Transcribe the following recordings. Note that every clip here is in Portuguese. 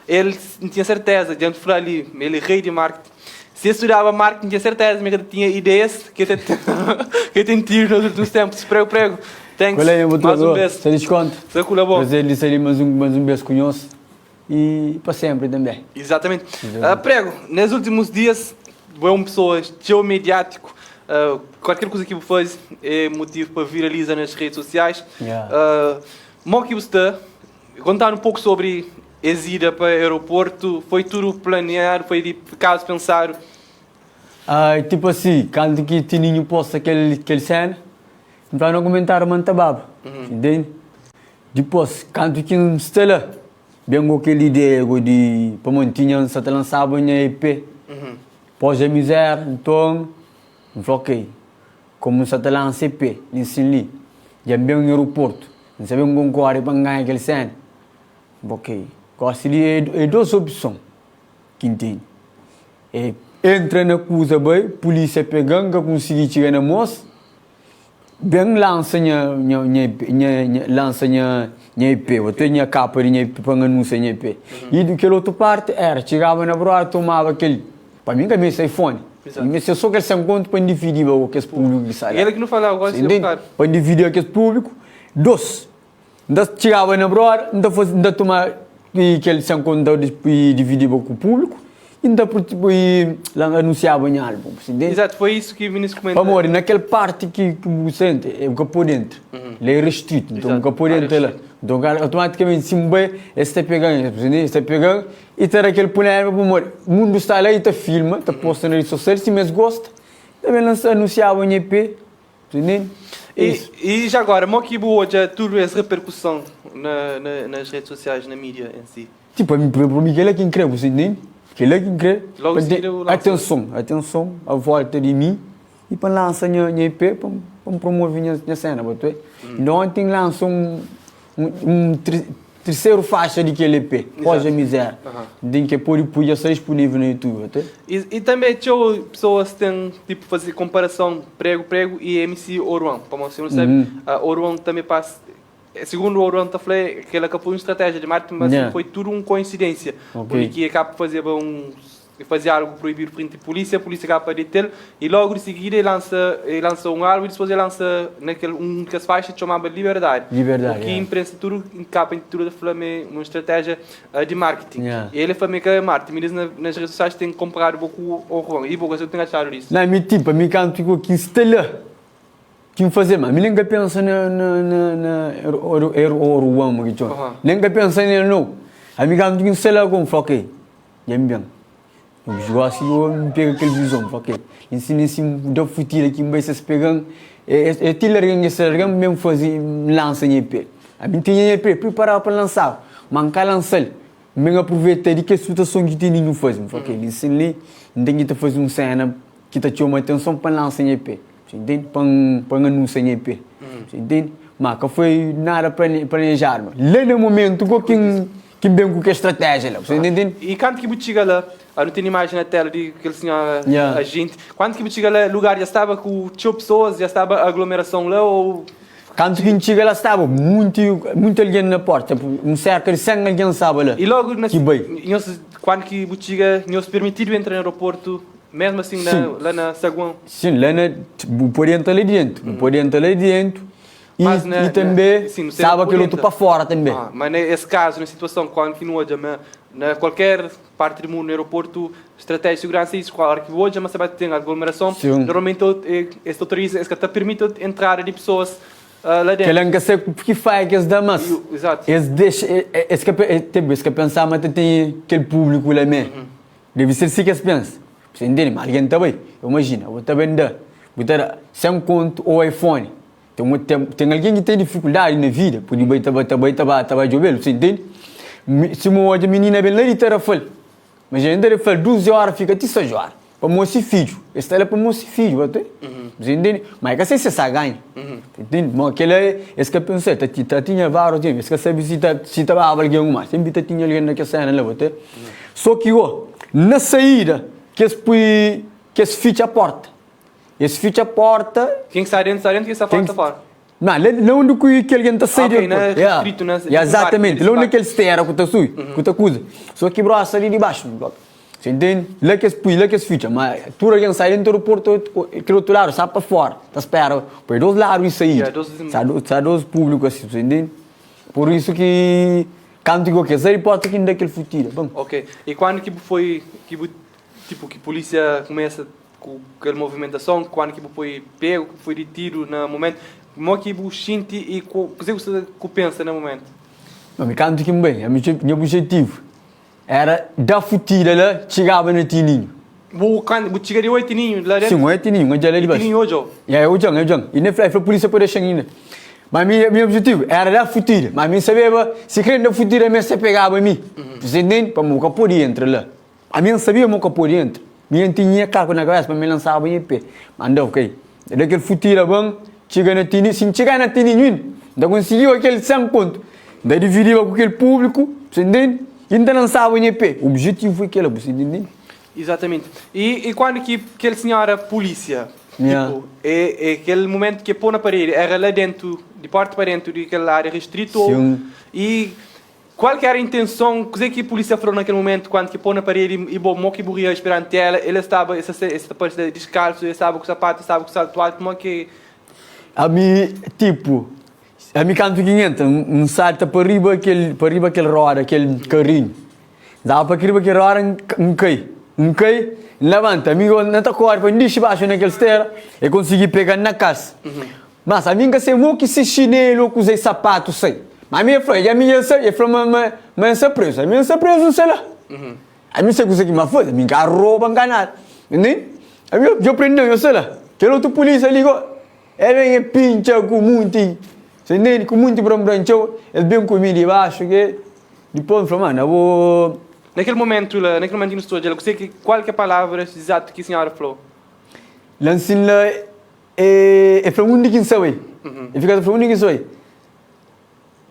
ele não tinha certeza, diante de ali, ele é rei de marketing. Se estudava marketing, tinha certeza, mas ele tinha ideias que tem tido nos últimos tempos. Prego. Thanks. Mais um beijo. Se desconto. Se colabora. Prazer de ser mais um beijo conheço. E para sempre também. Exatamente. Prego, nos últimos dias, uma pessoa geomediático, qualquer coisa que você faz é motivo para viralizar nas redes sociais. Como que você contar um pouco sobre a ida para o aeroporto? Foi tudo planeado? Foi de caso pensar? Tipo assim, quando que Tininho posta aquele cena, então não comentar mantababa, entende? Depois, quando que não está lá, bem aquele ideia de para mantinha se lançava em EP, pós a miséria, então, ok, como se lança EP, ensino já bem no aeroporto, não sabemos como correr para ganhar aquele cena, ok, gosto de duas opções que entende. Entra na coisa bem, polícia pegando, conseguir chegar na moça, bem lança minha IP, ou tinha capa de IP para anunciar minha IP. E do que outra parte era, chegava na broa, tomava aquele, para mim que é meu iPhone, mas se eu só quero ser um conto para dividir o que é público que sai. Ele que não falava, agora se para dividir o que é público, dois, chegava na broa, ainda tomar aquele sem conto de dividir com o público. Ainda anunciava em álbum. Exato, foi isso que o ministro comentou. Amor, naquela parte que o sente, é o que por dentro. Ele é restrito, então o que por dentro é lá. Então automaticamente, se me bem, está pegando, e ter aquele punhado, amor, o mundo está lá e está filma, está postando nas redes sociais, se mesmo gosta, também anunciava em EP. E já agora, como que hoje tudo essa repercussão nas redes sociais, na mídia em si? Tipo, para mim, ele é quem crê, você entende? Que ele é quem crê. Atenção, à volta de mim e para lançar minha EP para promover minha cena. Então, ontem lançou terceiro faixa de aquele EP, Pós a Miséria. De que podia ser disponível no YouTube. E também tinha pessoas que têm tipo fazer comparação Prego e MC Oruan. Como você não sabe, Oruan também passa. Segundo o Oruan falei que ele acabou uma estratégia de marketing, mas foi tudo uma coincidência. Porque acaba de fazer algo proibido frente à polícia acaba de deter e logo de seguida ele lança um álbum e depois ele lança que as faixas chamava Liberdade. Porque a imprensa tudo acaba em tudo uma estratégia de marketing. E ele falou que marketing, eles nas redes sociais têm que comparar um pouco o Oruan. E você tem achado isso? Não, me tipo, me canto ficou aqui estela. Que fazer, mas ninguém pensa na Oruan, ninguém pensa nele não. A mim canto que sei lá como ok, já me bem. Eu jogo assim, eu pego aquele visão, ok. Ensino da futira que me se pegando, é tilarem esse largam mesmo fazer lança em EP. A mim tinha EP preparado para lançar, manca lançar, me aproveita de que a situação que tinha não faz, ok. Ensino ali, tem que fazer cena que te chama atenção para lançar em EP. Entende? Para anúncio em EP. Entende? Mas que foi nada planejado. Lá no momento, que bem com que estratégia lá. Você entende? E quando que você chega lá, não tem imagem na tela de aquele senhor agente, quando que você chega lá, o lugar já estava com 8 pessoas, já estava aglomeração lá ou... Quando que chega lá, estava muito alguém na porta, cerca de 100 alguém estava lá. E logo, quando que você chega, não se permitido entrar no aeroporto, mesmo assim, lá na Saguão? Sim, lá pode entrar lá dentro. E também, sabe aquilo outro para fora também. Mas nesse caso, na situação, quando que não hoje, na qualquer parte do mundo, no aeroporto, estratégia de segurança, isso, claro que hoje, mas sabe que tem aglomeração, normalmente, esta autoriza, esta permite entrar de pessoas lá dentro. Que ele não sei porque faz que as damas. Exato. Esse que pensar, mas tem aquele público lá mesmo. Deve ser assim que eles pensam. Você entende? Mas alguém está bem. Imagina, eu estou bem botar sem conto ou iPhone. Tem alguém que tem dificuldade na vida, pode ir para jogar, você entende? Se uma menina bem lá, ele terá falado. Mas a gente fala 12 horas, fica até 6 horas. Para mostrar filho. Esse é para mostrar filho, você entende? Mas que se você ganha. Entende? Mas aquele é esse que eu pensei, tinha vários tempos, esse que sabe se estava alguém mais, sempre tinha alguém naquela cena lá, só que na saída, que esse ficha a porta. Esse ficha a porta. Quem está dentro, quem está fora, está fora. Não onde que alguém está saindo. Exatamente, lá onde que ele esteira que está sui, que está coisa. Só que bro, ali de baixo. Você entende? Lá que é ficha, mas tu alguém sai dentro do porto, que outro lado, sai para fora, tá espera, por dois lados isso aí. Sai dois públicos assim, você entende? Por isso que quando digo que sai pode que daquele futuro. Bom. Ok. E quando que foi que a polícia começa com aquela movimentação, quando que foi pego, foi de tiro no momento, como que você sente e o que você pensa no momento? Não, me canto que bem, meu objetivo era dar futira lá, chegava no tininho. Você chegaria 8 tininhos lá dentro? Sim, 8 tininhos, onde ele vai. Tininho hoje? É, hoje. E nem foi a polícia por deixar ainda. Mas meu objetivo era dar futira, mas eu sabia se queria dar futira, eu se pegava a mim. Você entende? Para eu poder entrar lá. A mim sabia que eu podia entrar. Eu tinha carro na cabeça, mas me lançava em pé. Mandou, ok. Daquele futira bom, chega na tininho, se chegar na tininho, ainda conseguiu aquele 100 pontos. Daí dividia com aquele público, você entende? Ainda lançava em pé. O objetivo foi aquele, você entende? Exatamente. E quando que aquele senhora polícia, tipo, é aquele momento que pôr na parede, era lá dentro, de porta para dentro daquela área restrita, e qual que era a intenção, o que a polícia falou naquele momento, quando que pôr na parede e bom, que morria esperando ela, ele estava, essa parte descalço, ele estava com o sapato, estava com o salto alto, como que... A mim, tipo, a mim canto 500, salta para riba aquele roda, aquele carrinho. Dá para riba aquele roda, cai, levanta, amigo, não está corpo, não deixa baixo naquele esteira, e consegui pegar na casa. Mas a mim que sei que se chinelo, que usei sapato, sei. Mas a minha filha, mas é preso, a minha é preso, não sei lá. A minha sei que você que me foi, a minha rouba enganado. Entende? A minha, eu prendi, eu sei lá. Que outro polícia ligou, ele vem pincha com muito, você entende? Com muito branco, ele vem comigo de baixo, que depois falou, mano, eu vou... Naquele momento no estúdio, eu sei que qual que é a palavra exata que a senhora falou? Lancin lá, falou um de quem sabe. E fica falando um de quem sabe.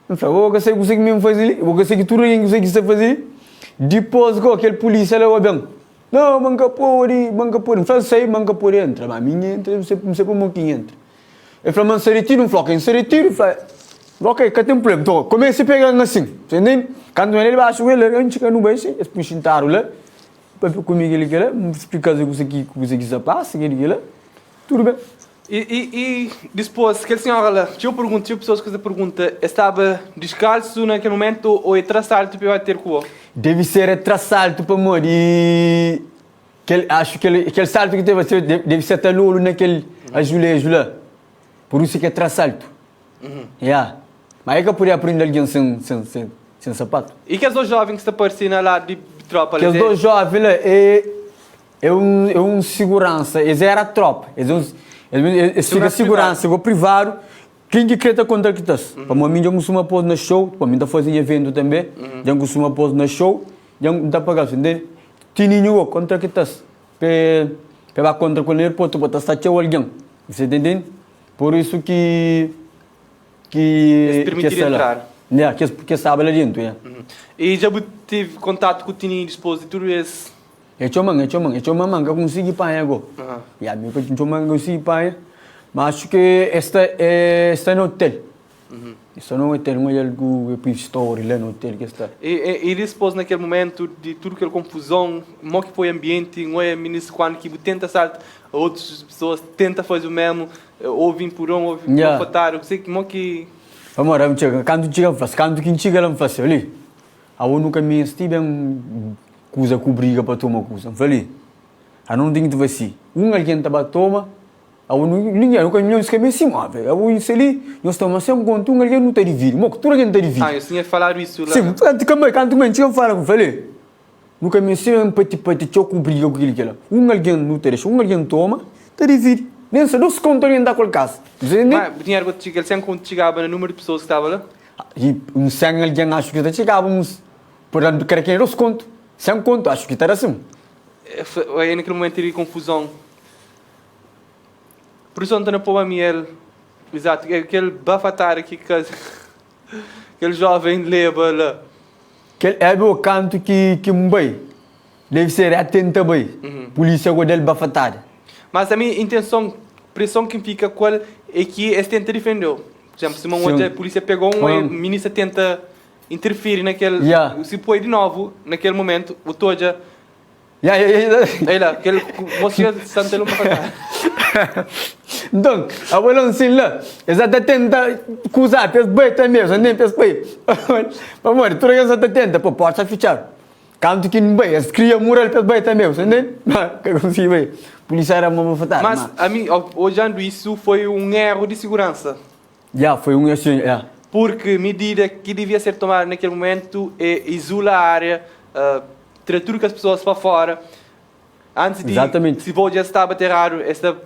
Eu falei, vou conseguir mesmo fazer, vou conseguir tudo que conseguir fazer. Depois, aquele polícia lá, bem, não, manca pode, não faz sair, manca pode entrar, mas minha entra, não sei como que entra. Eu falei, mas se retira, não falou, se retira, eu falei, ok, que tem problema, então, comece a pegar assim, você entende? Quando ele baixo, ele, a gente não vai ser, eles puxaram lá, para comigo ele que lá, me explicar o que você quis passar, ele lá, tudo bem. E depois, aquele senhor lá, tinha pessoas que se perguntam, estava descalço naquele momento ou é traçado para ter com o? Deve ser traçado para morrer. Acho que aquele salto que deve ser talolo naquele azulejo lá. Por isso que é traçado. Mas é que eu podia aprender alguém sem sapato. E que os dois jovens que estão aparecendo lá de tropa? Que os dois jovens lá é um segurança, eles eram tropa. Eles ficam segurança, o privado. Quem que quer contra que estás? Para mim, já costuma pôr na show, para mim, está fazendo evento também, já costuma pôr na show, já está pagando, entende? Tininho contra que estás? Para contra com ele, pode estar teu alguém, você entende? Por isso que permitir entrar. Que sabe lá dentro, E já tive contato com o Tininho depois de tudo isso? É uma manga, eu consegui pagar agora. E a minha manga consegui pagar, mas acho que está no hotel. Está no hotel, não é algo histórico lá no hotel que está. E depois naquele momento de tudo aquela confusão, como que foi o ambiente, não é ministro quando que tenta saltar, outras pessoas tentam fazer o mesmo, ouvem por ouvem por fatar, sei como que... Vamos lá, quando quem chega lá me faz ali, a ONU caminha, estive coisa que briga para tomar coisa. Falei, a não tem que ver se alguém está toma, a ninguém não caminha se caminha assim, mas isso ali nós estamos sem conta, alguém não está de vir, mas tu alguém está de vir. Eu tinha falado isso lá. Sim, quando me tinha falado, falei, no caminho se um petit choco briga com aquele lá, alguém não está de alguém toma, está de vir. Nem se dos contos alguém dá qualquer caso. Mas dinheiro que ele sem conto chegava no número de pessoas que estavam lá. E sem alguém acho que chegávamos, portanto, quer que dos contos. Sem conto, acho que está assim. Aí naquele momento teria confusão. Por isso ontem para o Miel, exato, aquele bafatar aqui, aquele jovem leva lá. Aquele é o canto que Mumbai deve ser atento bem. Polícia agora dele bafatar. Mas a minha intenção, pressão que fica qual é que este tenta defender. Por exemplo, se a polícia pegou a ministra tenta interferir naquele... Se põe de novo, naquele momento, o Toja... Aí lá, aquele moço Santa Luma para cá. Então, a bola assim lá, exata tenta acusar, pensa bem também, já nem pensa bem. Amor, tu já está tenta, pô, pode fichar. Canto que não bem, cria moral pensa bem também, você nem? Que consigo bem. Polícia era uma fatal. Mas a mim, olhando isso, foi um erro de segurança. Foi um erro, Porque medida que devia ser tomada naquele momento é isolar a área, tirar tudo que as pessoas para fora. Antes de, se vou já estar a bater raro, esta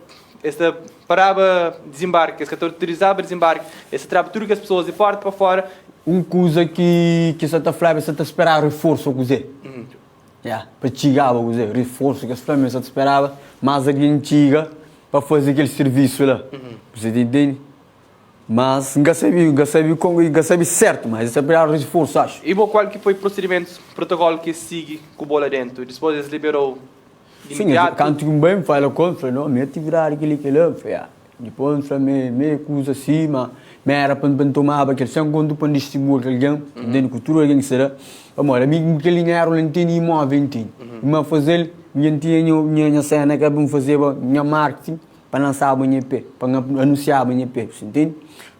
parava desembarque, esta autorizava desembarque, esta trava tudo que as pessoas de porta para fora. Coisa que essa tá flávia, essa tá esperar reforço, dizer. Para chegar, dizer, reforço que as flávia, essa esperava, mas alguém chega para fazer aquele serviço lá. Você entende? Mas nunca sabe certo, mas isso é para reforço, acho. E qual que foi o procedimento, protocolo que segue com o bola dentro? Depois eles liberou de imediato? Sim, quando eu bem falo com ele, não, me atirar aquele que lá, depois me acusa assim, mas me era para tomar aquele sem quando para distribuir alguém, dentro cultura alguém será. Amor, amigo que ele era não tinha imóvel, mas fazer, minha cena que eu fazer minha marketing para lançar a minha EP, para anunciar a minha EP, entende?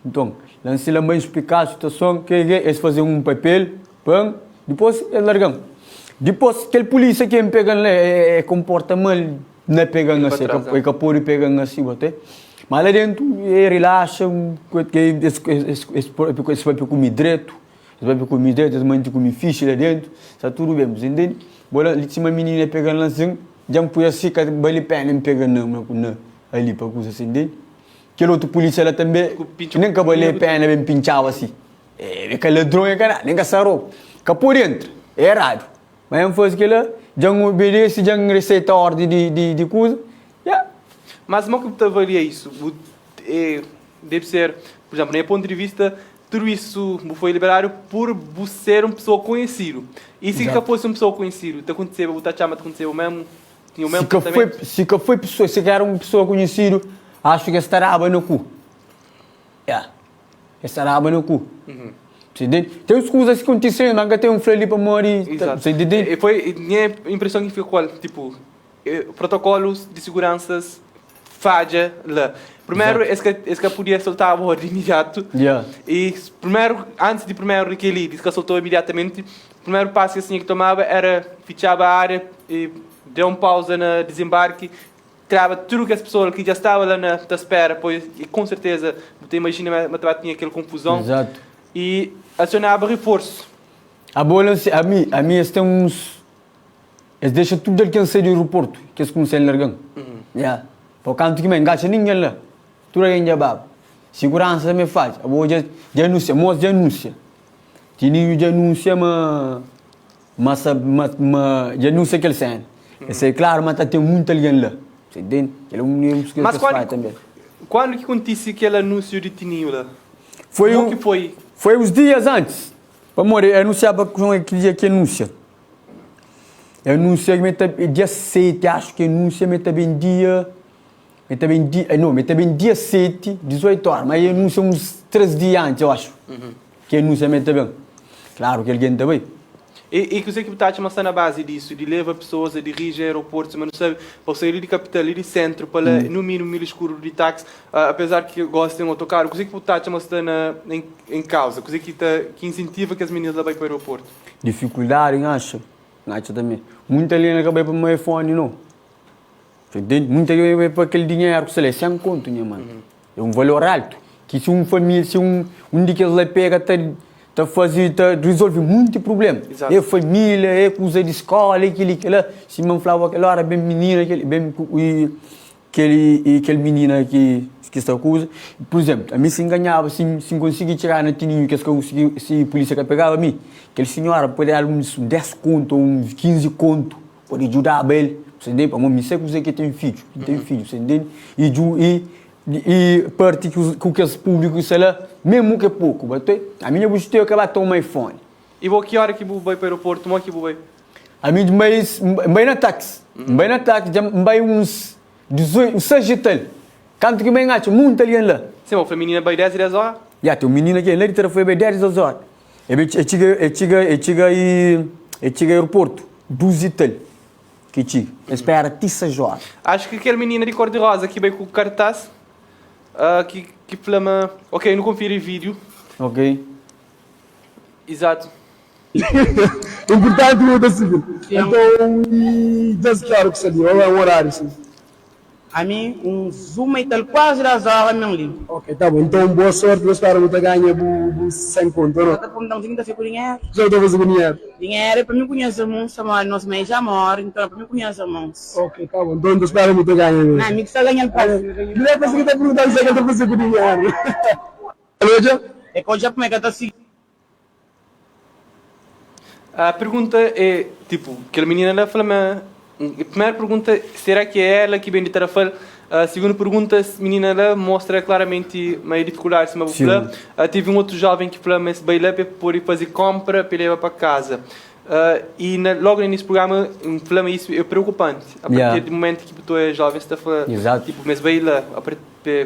Então, lancei lá bem explicar a situação, que eles fazer um papel, depois eles largam. Depois, aquele polícia que me pega lá, comporta mal, não é pegando assim, é capaz de pegar assim, mas lá dentro, relaxa, esse vai comer direto, eles vão comer ficha lá dentro, está tudo bem, você entende? Bola, ali tinha uma menina pegando lá assim, já me pôs assim, que ele pega, me pegando ali para coisa assim, entende? Aquele outro polícia lá também, nem acabou de pena, bem pinchava assim. Aquele ladrão é cara, nem caçarou. Capô dentro, é errado. Mas eu faço aquilo, já não obedece, já não receita a ordem de coisa. Mas como que tu avalia isso? Deve ser, por exemplo, no meu ponto de vista, tudo isso foi liberado por ser uma pessoa conhecida. E se que fosse uma pessoa conhecida, te aconteceu, o Tachama te aconteceu mesmo? Tinha o mesmo tratamento? Se que foi pessoa, se que era uma pessoa conhecida, acho que estará no cu. Estará no cu. Tem as coisas que aconteceram, mas tem um freio ali para morrer. Foi minha impressão que ficou, tipo, protocolos de segurança falha lá. Primeiro, esse que podia soltar a ordem imediato. E primeiro, antes de primeiro que ele disse que soltou imediatamente, o primeiro passo que tinha que tomava era fechar a área e deu uma pausa no desembarque, tirava tudo que as pessoas que já estavam lá na espera, pois, e com certeza, você imagina, mas tinha aquela confusão. E acionava reforço. A bola, a mim, eles têm uns... Eles deixam tudo aquilo que do aeroporto, que eles começam a largar. Por canto que me engaja ninguém lá. Tudo aí já baba. Segurança me faz. A bola já anuncia, moço já anuncia. Tinha já anuncia, mas já anuncia aquele cena. Isso é claro, mas tem muita alguém lá. Você entende? Mas quando que aconteceu aquele anúncio de Tininho lá? Foi os dias antes. Amor, eu anunciava que dia que anuncia. Eu anunciei dia 7, acho que anuncia, mas também dia 7, 18 horas. Mas eu anunciei uns 3 dias antes, eu acho. Que anuncia também. Claro que alguém também. E que os equipados estão na base disso, de levar pessoas a dirigir aeroportos, mas não sabe, para sair de capital e de centro, para no mínimo mil escuro de táxi, apesar que gostem de autocarro, os equipados estão em causa, os equipados que incentiva que as meninas lá vão para o aeroporto. Dificuldade, acho também. Muita linha acabei para o meu iPhone, não. Muita linha vai para aquele dinheiro que se lê, sem conto, né, mano? É um valor alto, que se uma família, se um de que eles pega, resolve muito problema. É família, é coisa de escola, aquele se não falava aquela hora, bem menina, aquele menina que está coisa. Por exemplo, a mim se enganava, se conseguir chegar na Tininho, que se a polícia que pegava a mim, aquele senhora pode dar uns 10 conto, uns 15 conto, pode ajudar a ele. Você entende? Para mim, sei que tem filho, você entende? E parte que os públicos, sei lá, mesmo que é pouco, a minha busca é acabar de tomar um iPhone. E que hora que você vai para o aeroporto? Como é que você vai? A minha vai na táxi. Já vai uns 6 e tal. Canto que me engacha, muito ali lá. Sim, a menina vai 10 horas? Já, tem um menino aqui, ele foi bem 10 horas. Ele chega aeroporto, 12 e tal. Que chega, espera 16 horas. Acho que aquele menino de cor-de-rosa que veio com o cartaz, que flama... Ok, não confiro em vídeo. Ok. Exato. Importante muda civil. Então, desde que hora que você deu? É um horário, sim. A mim, uma e tal, quase 10 horas mesmo livre. Ok, tá bom. Então, boa sorte. Eu espero que você ganhe sem conta, não? Eu estou perguntando se ainda fica com dinheiro. Já estou fazendo dinheiro. Dinheiro é para mim conhecer muitos, nós meios já mora, então é para mim conhecer muitos. Ok, tá bom. Então, eu espero que você ganhe. Não, amigo, está ganhando para Não é para você que está perguntando se eu estou fazendo dinheiro. Alô, é que eu já como é que eu estou assim. A pergunta é, tipo, aquela menina ela fala, a primeira pergunta, será que é ela que vem de Tarrafal? A segunda pergunta, a menina ela mostra claramente uma dificuldade em cima. Tive um outro jovem que falou, mas bem lá para poder fazer compra para levar para casa. Logo nesse programa, falamos isso é preocupante. A partir do momento que tu é jovem, você está falando, tipo, mas bem lá,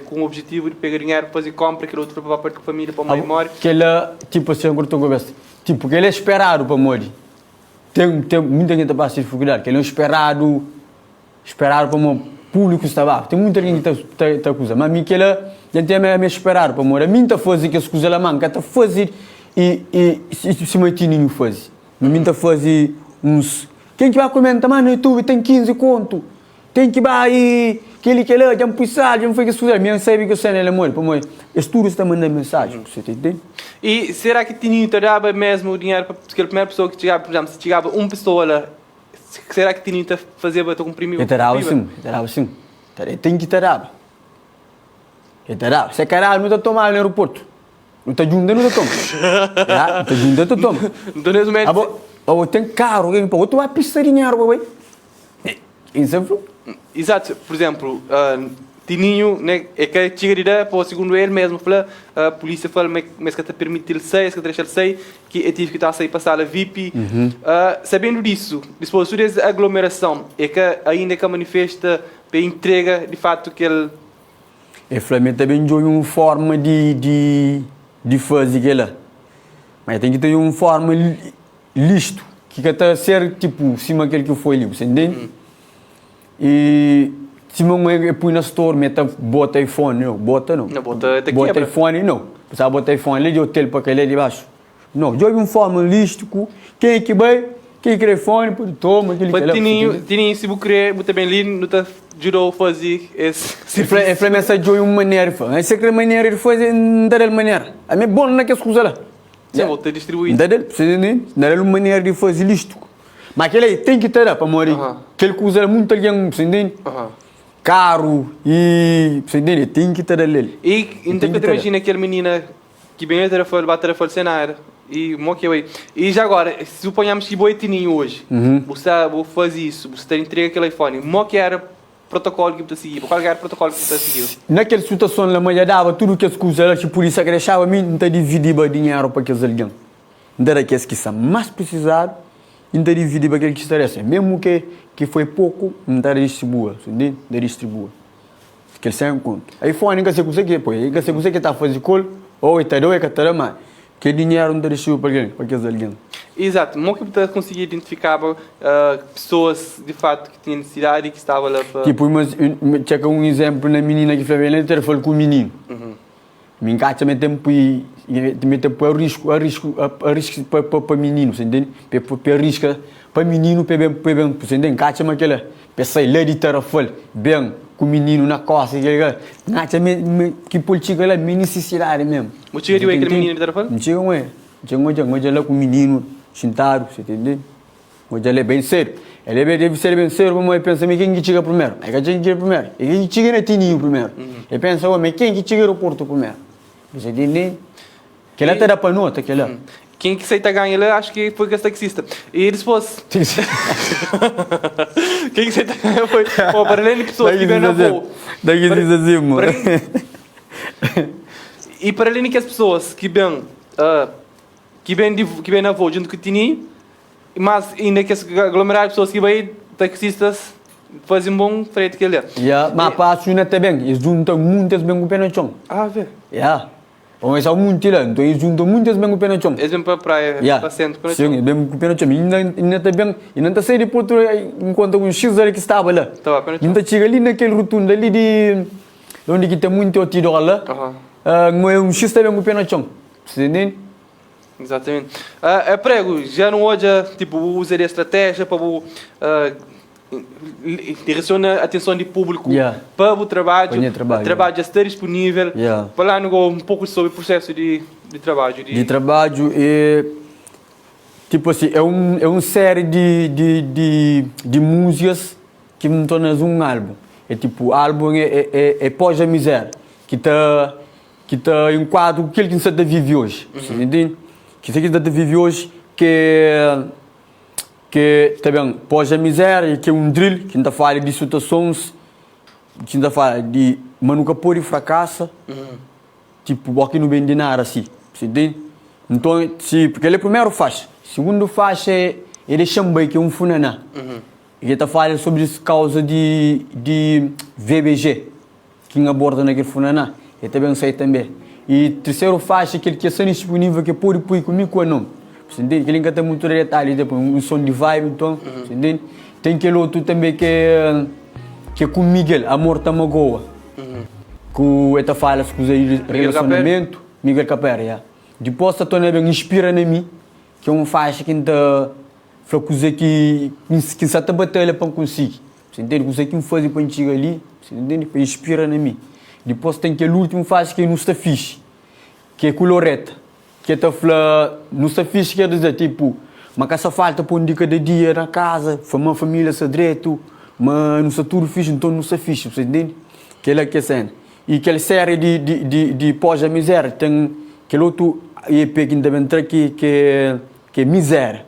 com o objetivo de pegar dinheiro para fazer compra, aquele outro para parte da família, para a mãe morrer. Que ela, tipo assim, agora estou conversa. Tipo, que ele é esperado para morrer. Tem muita gente que passa dificuldade, que ele é esperado para o público estava. Tem muita gente que está acusando. Mas a mim que ele é esperado para morrer. A mim está fazendo que as coisas lá manca, está fazendo e se mantém fazer. A mim está fazendo uns... Quem que vai comentar, mano, no YouTube tem 15 conto. Tem que vai aí, que lá, já me puxar, já me fez isso. Minha sabe que eu sei, ele morre para morrer. Estudo está mandando mensagem, você entende? E será que tinha dava mesmo o dinheiro para a primeira pessoa que chegava, por exemplo, se chegava uma pessoa lá, será que tinha que fazer para comprimir o Terava sim. Tem que terava. Se caralho não está tomando no aeroporto. Não está junto, não está tomando. Não está junto, não está tomando. Então, nesse momento... Tem caro, tu vai pisar dinheiro, boy. Exato, por exemplo, Tininho, né, é que chega para o segundo ele mesmo, fala, a polícia fala, mas que está permitindo que deixa ele sair, que é tive que estar a sair para a sala VIP. Sabendo disso, depois da aglomeração, é que ainda que manifesta para entrega, de fato, que ele... E Flamengo também tem uma forma de fazer aquilo. Mas tem que ter uma forma listo, que está ser, tipo, cima daquele que foi ali, você entende? E se eu põe na store, bota iPhone, não, bota não. Não, bota iPhone, não. Você bota iPhone ali de hotel para aquele ali de baixo. Não, joga uma forma lístico, quem que vai, quem quer iPhone, pode tomar aquele que Tininho, se você querer, muito bem ali, não está jurou fazer esse... É Flamengo joga uma maneira, essa é a maneira de fazer, não dá maneira. A minha boa não é que escusa lá. Sim, vou ter distribuído. Não dá uma maneira de fazer lístico. Mas aquele aí tem que ter para morrer. Aquele que usa muito alguém, você entende? Caro e... Você entende? Tem que ter ele. E então você imagina aquela menina que bem bate a cenário e moquei. E já agora, se suponhamos que boi Tininho hoje, você faz isso, você entrega aquele iPhone, que era protocolo que você seguia? Qual era o protocolo que você seguia? Naquela situação, a mãe dava tudo que as coisas, a polícia deixava, não está dividindo dinheiro para aqueles alguém. Não era aqueles que são mais precisados, não está dividindo para aqueles que estão mesmo que foi pouco, não está distribuindo, entende? Não distribua. Que eles sem conta. Aí foi a única coisa que está fazendo colo, ou está doendo, que está mais. Que dinheiro não está distribuindo para aqueles alguém. Exato, como que você conseguia identificar pessoas de fato que tinham necessidade e que estavam lá para... Tipo, tinha um exemplo na menina que foi ela falou com o menino. Me encaixa também tempo e a risco para menino, você entende? Para risco para menino, para bem, você entende? Encaixa aquela pessoa lá de Tarrafal, bem com o menino na costa, que política lá, minha necessidade mesmo. Mas tinha aquele menino de Tarrafal? Não tinha lá com o menino sentado, você entende? Hoje ele é bem sério. Ele deve ser bem sério, mas pensa, mas quem que chega primeiro? É que chega primeiro. E quem que chega na Tininho primeiro? Ele pensa, mas quem que chega no Porto primeiro? Você entende? Que ela terá para nota, que ela. Quem que aceita ganha lá, acho que foi que é taxista. E depois... Quem que aceita ganha foi... para além de pessoas que ganham na voo. Daqui diz assim, mano. E para além de que as pessoas que vêm na voo junto com o Tininho, mas ainda que aglomerar pessoas que vêm, taxistas, fazem um bom freio que ele é. Mas para a China também, eles juntam muitas bem com o pé no chão. Vê. Mas há muito lá, então eles juntam muitas bem com o pena chão. Eles vêm para a praia, para centro, para sim, bem com o pena chão. Ainda está bem, ainda está saindo por enquanto um X ali que estava lá. Ainda chega ali naquele rotundo ali de onde que tem muito outdoor lá. Um X está bem com o pena chão. Você entende? Exatamente. Prego, já não hoje, tipo, usaria estratégia para direciona a atenção do público para o trabalho já estar disponível. Falando um pouco sobre o processo de trabalho. De trabalho é tipo assim, é uma série de músicas que me tornam um álbum. É tipo, o álbum é pós a miséria, que tá em quadro aquilo que você vive hoje. Você entende? Que isso aqui que você vive hoje, que também pós a miséria, que é um drill, que ainda fala de situações, que ainda fala de manuca pôr e fracassa, tipo, aqui no bem de nada, assim, você entende? Então, porque ele é o primeiro faixa, segundo faixa é ele chama que é um funaná, e ele está falando sobre essa causa de VBG, que aborda naquele funaná, ele também sai também. E terceiro faixa, aquele que é só disponível, que é pôr e põe comigo com o nome. Você entende? Ele ainda tem muito detalhe, depois um som de vibe, então, você entende? Tem aquele outro também que é com Miguel, Amor Tamagoa. Que ele fala sobre relacionamento, Miguel Capera, Depois a Tony bem inspira em mim, que é uma faixa que ainda fala coisa que se está batalha para conseguir. Você entende? Coisa que me faz para chegar ali, você entende? Para inspira em mim. Depois tem aquele último faixa que não está fixe, que é coloreta. Que está falando, não está fixe, quer dizer, tipo, mas que essa falta por um dia cada dia na casa, uma família se direito, mas não está tudo fixe, então não está fixe, você entende? Que é que é cena. E aquela série de pós a miséria, tem aquele outro EP que ainda entra aqui, que é Miséria.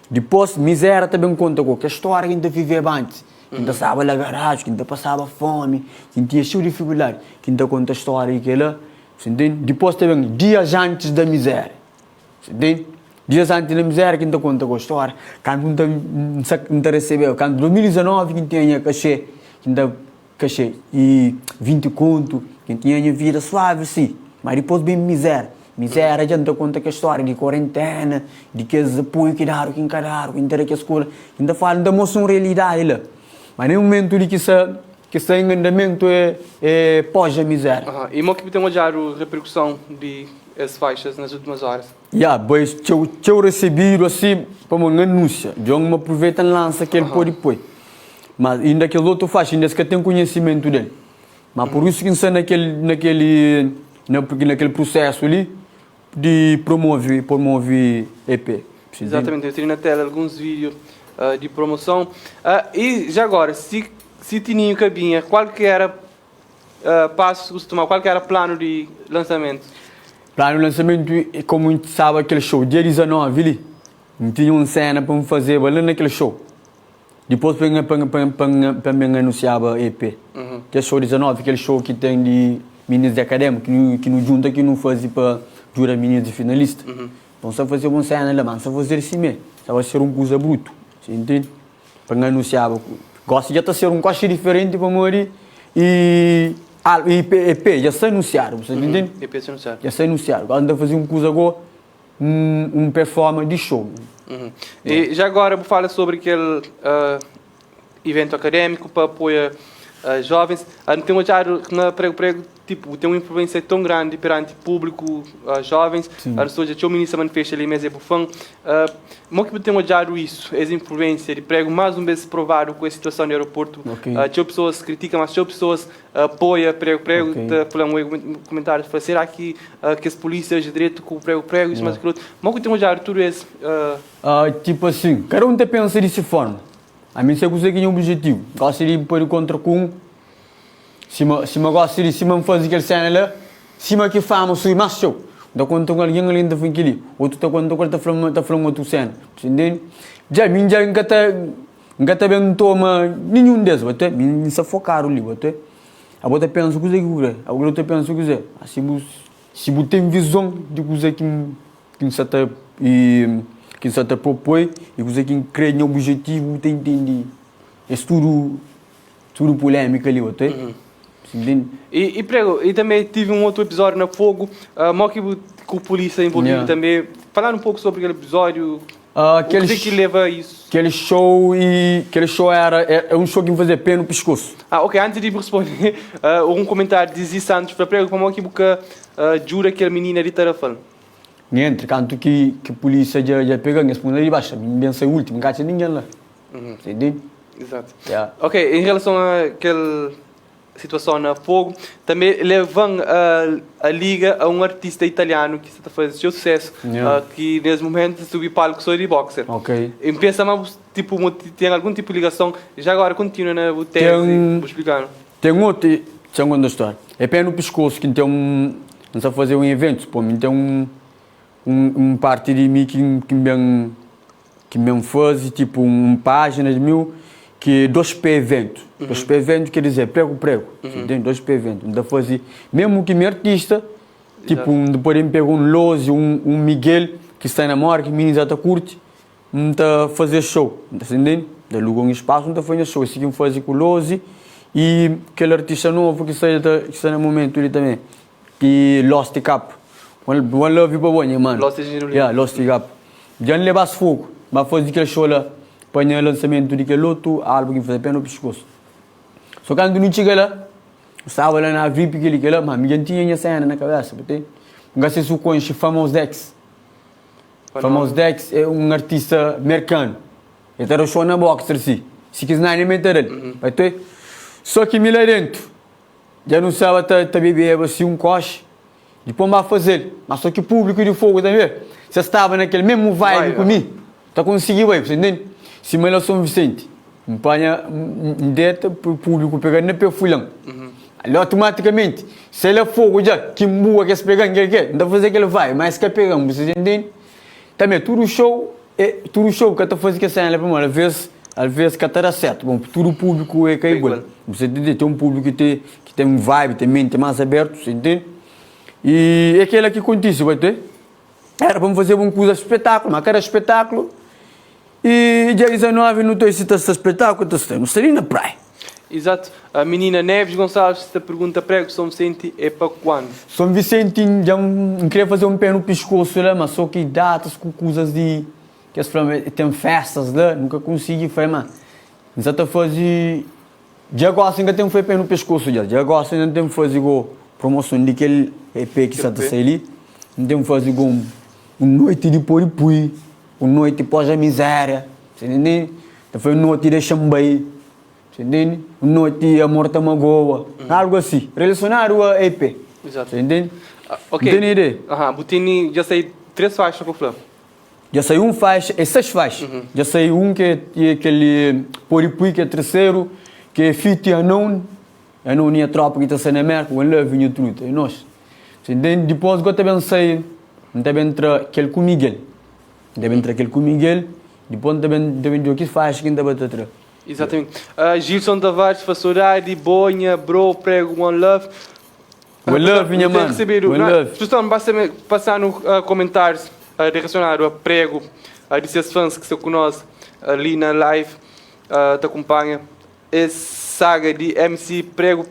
Depois, Miséria também conta com a história que ainda vivia antes. Que ainda estava na garagem, que ainda passava fome, que ainda tinha cheio de dificuldade, que ainda conta a história e que lá. Depois também, dias antes da miséria. Dias antes da miséria, que ainda conta com a história. Quando não recebeu, quando 2019, que tinha cachê, e 20 conto, que tinha vida suave, sim. Mas depois bem miséria. Miséria, já não conta com a história de quarentena, de que os apoios que deram, que encararam, que inteira que a escola. Ainda fala, ainda mostra uma realidade lá. Mas nem um momento de que esse enganamento é pós a miséria. E como que tem olhado a repercussão de as faixas nas últimas horas? Pois eu recebi assim como uma anúncia. De onde me aproveita e lança aquele pôr e põe. Mas ainda aquele outro faixa, ainda que tem conhecimento dele. Mas por isso que está naquele processo ali de promover EP. Exatamente, eu tenho na tela alguns vídeos de promoção. E já agora, se Tininho cabinha, qual que era passo que tomar, qual que era plano de lançamento? Plano de lançamento, como a gente sabe, aquele show, dia 19 ali, não tinha uma cena para fazer ali naquele show. Depois para me anunciava EP. Que é show 19, aquele show que tem de meninas de acadêmica, que não junta, que não faz para jurar meninas de finalista. Então só fazer uma cena lá, mas só fazer assim mesmo, só vai ser uma coisa bruto, você entende? Para me anunciava. Gosto de ser um coche diferente para morrer e EP já está anunciado, você entende? EP já anunciado. Já está anunciado. Agora anda a fazer uma coisa agora, um performance de show. E já agora vou falar sobre aquele evento acadêmico para apoiar jovens. Não tem olhado na prego, tipo, tem uma influência tão grande perante o público, jovens. Ou seja, o ministro manifesta ali mesmo bufão. Como que tem olhado isso, essa influência de prego, mais uma vez provado com a situação do aeroporto. Tinha pessoas que criticam, mas tinha pessoas apoiam prego. Falando um comentário, será que as polícias de direito com o prego, isso mais aquilo outro. Como que tem olhado tudo isso? Tipo assim, cada um pensa dessa forma. A mim, se eu conseguir um objetivo, gosto de pôr contra com se eu gosto de fazer aquele cena lá, se eu que faço, sou mais show. Da conta com alguém ali, foi aquele. Outro está quando está falando outra cena. Entende? Já mim já nunca bem toma nenhum desses, até mim se focaram ali, até. A outra pensa o que é, a outra pensa o que é. Assim, se você tem visão de coisa que você está que você propõe e você que cria um objetivo, você entende. É tudo polêmico ali, até. E prego, e também tive um outro episódio na Fogo, com a polícia envolvida também. Falar um pouco sobre aquele episódio, o que leva a isso? Aquele show é um show que me fazia pé no pescoço. Ok, antes de responder, um comentário de Zé Santos para prego, como é que jura que a menina de Tarafal? Entre canto que a polícia já pega nesse ponto de baixo, bem sei o último, não cacha ninguém lá. Entende? Exato. Yeah. Ok, em relação àquela situação na Fogo, também levam a liga a um artista italiano que está fazendo seu sucesso, que nesse momento subiu palco só de boxer. Ok. E pensa, mas tipo, tem algum tipo de ligação, já agora continua na tese, vou explicar. Tem uma história. É pé no pescoço que tem não está a fazer um evento, pô, tem um parte de mim que me faz, tipo, página de mil, que 2P evento. 2P evento quer dizer prego. Tem 2P evento. Ainda fazer, mesmo que meu artista, tipo, depois me pega um Lose, um Miguel, que está na mora, que me já está curte, não está a fazer show. Está entendendo? Da lugar um espaço, não está fazendo show. Esse que fazer com o Lose e aquele artista novo que está no momento ali também, que Lost Cap. One love you, boy, mano. Lost Cap. Yeah, Lost Cap. Já não leva fogo, mas fazer aquele show lá. Para o lançamento daquele outro álbum que fazia pé no pescoço. Só que quando não chega lá, estava lá na VIP que lá, mas ninguém tinha cena na cabeça, porque não sei se o conhece Famous Dex. Famous Dex é um artista americano. Ele está show na boxer, sim. Se quiser não meter ele, vai ter. Só que me lá dentro, já não sabe até beber assim um coche, depois vai fazer. Mas só que o público de fogo também, já estava naquele mesmo vibe comigo, está conseguindo aí, você entende? Se me lá São Vicente, empanha deta para o público pegar na pé fulão. Ali automaticamente, se ele é fogo já, que boa que se pegar, não dá para fazer que ele vai, mas que pegamos, vocês entendem? Também, tudo show que está fazendo que cena, às vezes que está certo, bom, todo o público é igual. Você entende? Tem um público que tem um vibe, tem mente mais aberto, você entende? E é aquele que acontece, vai ter? Era para fazer uma coisa espetáculo, mas cada espetáculo. E dia 19 não estou esse espetáculo, não seria na praia. Exato. A menina Neves Gonçalves te pergunta prego, São Vicente é para quando? São Vicente já não queria fazer um pé no pescoço lá, mas só que datas com coisas de que as tem festas lá, nunca consegui fazer, mas já está fazer já gosto ainda tem um pé no pescoço já gosto ainda tem fazer promoção de aquele EP que está a sair ali, não tem fazer uma noite de Poripui. Uma noite pós a miséria, você entende? Foi uma noite de Xambay, você entende? Uma noite de Amor Tamagoa, algo assim, relacionado a EP. Exato. Você entende? Ok. Tem ideia? Botini já saiu 3 faixas com o Flávio. Já saiu 1 faixa, 6 faixas. Já saiu que é aquele Poripui, que é terceiro, que é Fit Anon e a tropa que está sendo na América, o Love e o Truta, é nós. Você entende? Depois eu também saí, também entra aquele com Miguel. Deve entrar aquele com o Miguel, depois devem ver o que faz, quem deve entrar. Exatamente. Gilson Tavares, Fassorari, Bonha, Bro, Prego, One Love. One Love, minha mãe. One Love. Justamente, basta passar no comentários relacionados a Prego, a desses fãs que estão conosco ali na live, te acompanha. Essa saga de MC Prego.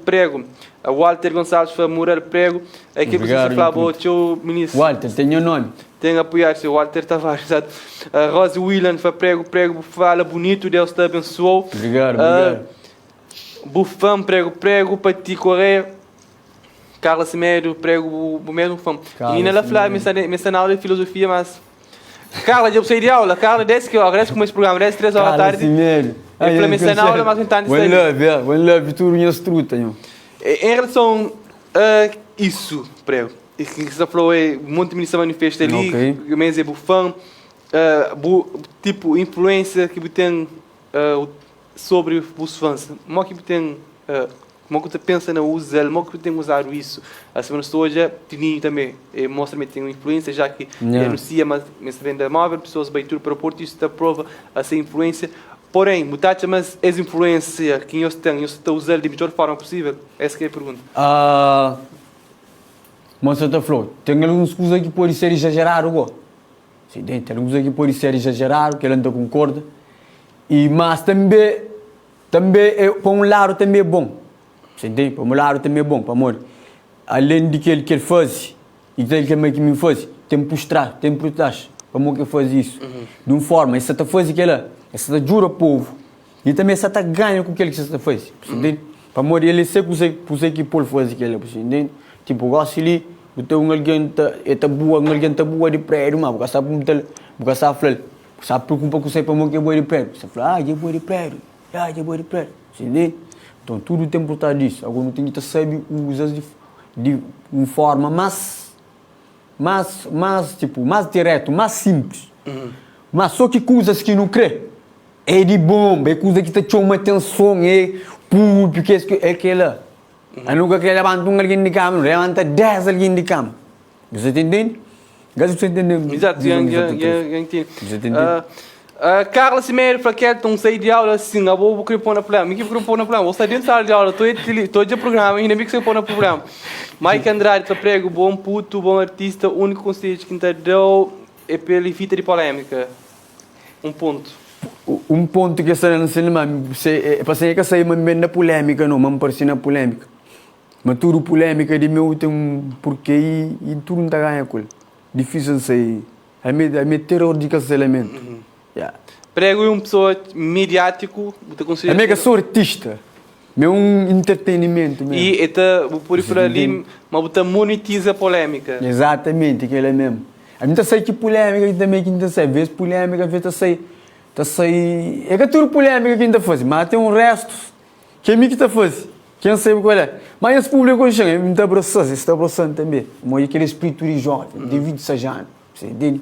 Walter Gonçalves Moreira Prego. Aqui que você falou, o ministro. Walter, tem o nome. Tem a apoiar-se, o Walter Tavares. Rose Willan, prego, fala bonito, Deus te abençoou. Obrigado. Bufão, prego, Pati Correia, Carla Semério, prego, o mesmo fã. E ainda ela falava, me aula de filosofia, mas... Carla, eu saí de aula, Carla, desde que eu agradece com esse programa, desde 3 horas da tarde. Eu falei, me aula, mas não está nisso aí. One love, tudo em estruta. Em relação a isso, prego, que você falou, um monte de ministra manifesta ali, o mês é bufão, tipo, influência que tem sobre os fãs. Como que tem, como que você pensa na usa, como que tem usado isso? A semana hoje, Tininho também mostra que tem uma influência, já que denuncia, mas vende móvel, pessoas baitur para o Porto, isso está prova essa influência. Porém, muitas mas essa influência que eu tenho, eu estou usando da melhor forma possível? Essa é a pergunta. Mas você falou, tem algumas coisas que podem ser exageradas, sim, tem algumas coisas que podem ser exageradas, que ele não concorda, mas também para um lado também é bom, Você entende? Para o lado também é bom, para amor. Além de que ele faz, e que ele que me faz, tem por trás, tem por trás, para amor que faz isso. De uma forma, essa tá faz aquela, essa tá jura ao povo, e também essa tá ganha com aquele que você faz. Você entende? Para amor, ele sempre usa que por faz aquela, você entende? Tipo, gosto ali, o teu alguém tá boa de prédio, mas porque sabe falar, sabe preocupar com você para amor que é boa de prédio. Você fala, é boa de prédio, é boa de prédio. Você entende? Então, tudo tem por trás disso. Agora, não tem que saber usar de uma forma mais direto, mais simples. Mas só que coisas que não crê. É de bomba, é coisa que te chama atenção, é público, é aquela. A nunca quer levantar alguém de cama, levanta 10 alguém de cama. Você entende? Você entende? Exato, eu entendo. Carla Simeiro fala que não sei de aula assim, eu vou querer pôr na plano. Me querer pôr na plano. Você dentro da sala de aula, estou de programa, ainda me que você pôr na programa. Mike Andrade, tá prego, bom puto, bom artista, único conselho que te deu é pela fita de polêmica. Um ponto. Um ponto que essa não sei, mas passei que sair na polêmica, não, mas me parece na polêmica. Mas tudo polêmica de meu tem um porquê e tudo não está ganhando com ele. Difícil de sair. É meio terror de esse elemento. Yeah. Prego é uma pessoa mediático, você considera? É mega sou artista, é um entretenimento mesmo. E está por ali, mas você monetiza a polêmica. Exatamente, aquele é mesmo. A gente sai que polêmica também que a gente sai, vez polêmica, vez tá sai, é que tudo polêmica que a gente faz, mas tem um resto que é mim que está fazendo. Quem sabe qual é? Mas esse público chega, está abraçando também. Mas aquele espírito de jovem, de 26 anos, você entende?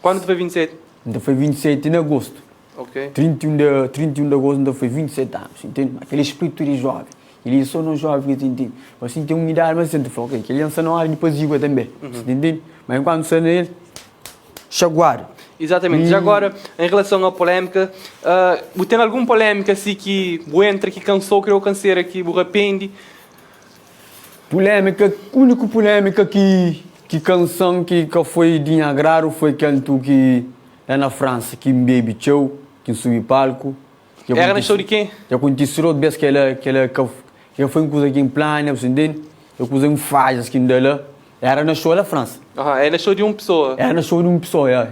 Quando foi 27? Então foi 27 de agosto. Ok. 31 de agosto, então foi 27 anos, entende? Aquele espírito de jovem. Ele só não jovem, entende? Mas assim tem uma idade, mas você fala, ok, que ele lança na hora depois de igual também, entende? Mas enquanto você nele, chaguar. Exatamente. Já agora, em relação à polêmica, tem alguma polêmica assim que entra, que cansou, que eu cansei aqui, o arrepende? Polêmica, a única polêmica que canção que foi de agrado foi canto que é na França, que baby show, que subiu palco. Era na show de quem? Já aconteceu outra vez que foi uma coisa aqui em plano, você entende? Eu usei um falhas aqui dela. Era na show da França. Era na show de uma pessoa. Era na show de uma pessoa, é.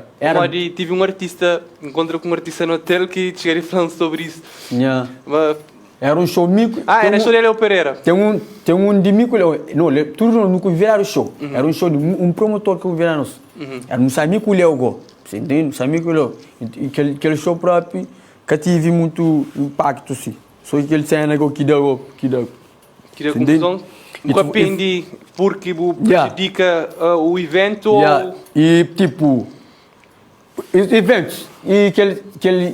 Tive um artista, encontrei com um artista no hotel que chegaria falando sobre isso. Yeah. Era um show mico. É na show de Léo Pereira. Tem um de mico, não, tudo nunca viraram show. Era um show de um promotor que viraram nos. Era um samico Léo Go. Você entende? Um samico Léo. E aquele show próprio que tive muito impacto, sim. Só que ele sai na go que deu. Que deu confusão. Depende porque prejudica o evento ou... E tipo, eventos, e